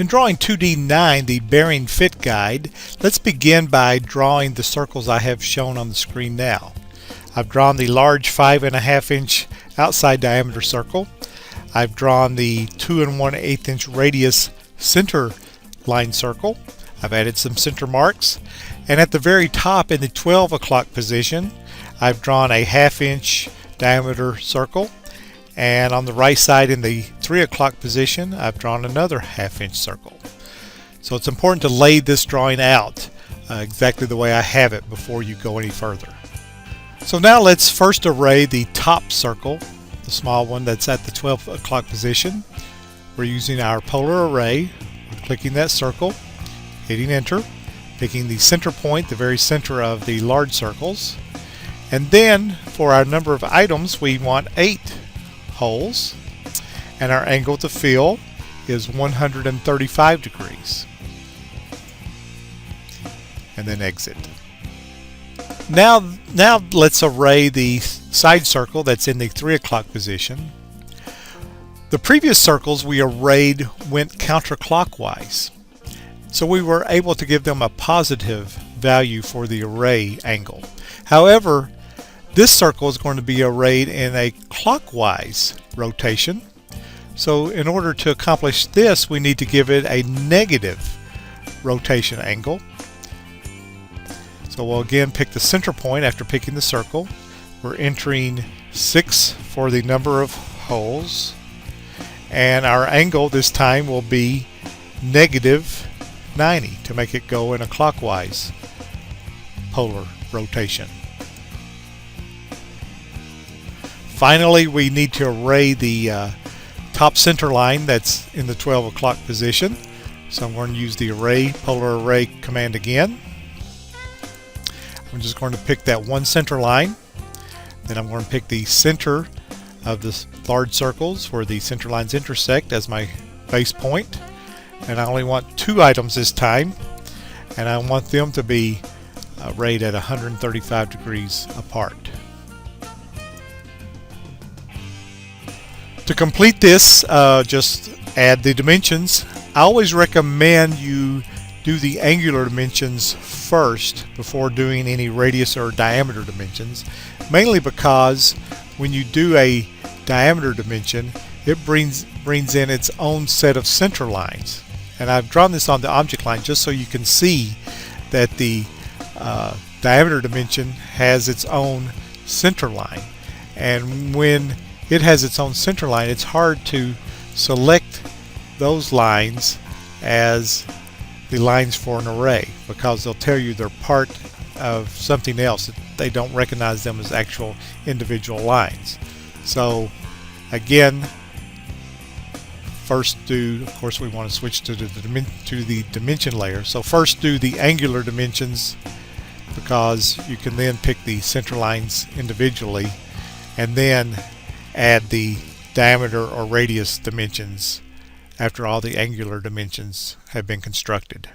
In drawing 2D-9, the bearing fit guide, let's begin by drawing the circles I have shown on the screen now. I've drawn the large 5.5 inch outside diameter circle. I've drawn the 2 1/8 inch radius center line circle. I've added some center marks, and at the very top in the 12 o'clock position I've drawn a 1/2 inch diameter circle, and on the right side in the 3 o'clock position I've drawn another 1/2 inch circle. So it's important to lay this drawing out exactly the way I have it before you go any further. So now let's first array the top circle, the small one that's at the 12 o'clock position. We're using our polar array. We're clicking that circle, hitting enter, picking the center point, the very center of the large circles, and then for our number of items we want 8 holes, and our angle to fill is 135 degrees, and then exit. Now let's array the side circle that's in the 3 o'clock position. The previous circles we arrayed went counterclockwise, so we were able to give them a positive value for the array angle. However, this circle is going to be arrayed in a clockwise rotation, so in order to accomplish this we need to give it a negative rotation angle. So we'll again pick the center point after picking the circle. We're entering 6 for the number of holes, and our angle this time will be negative 90 to make it go in a clockwise polar rotation. Finally, we need to array the top center line that's in the 12 o'clock position. So I'm going to use the polar array command again. I'm just going to pick that one center line. Then I'm going to pick the center of the large circles where the center lines intersect as my base point. And I only want 2 items this time, and I want them to be arrayed at 135 degrees apart. To complete this, just add the dimensions. I always recommend you do the angular dimensions first before doing any radius or diameter dimensions, mainly because when you do a diameter dimension it brings in its own set of center lines. And I've drawn this on the object line just so you can see that the diameter dimension has its own center line, and when it has its own center line it's hard to select those lines as the lines for an array because they'll tell you they're part of something else. They don't recognize them as actual individual lines. So again, first of course we want to switch to the dimension layer. So first do the angular dimensions, because you can then pick the center lines individually, and then add the diameter or radius dimensions after all the angular dimensions have been constructed.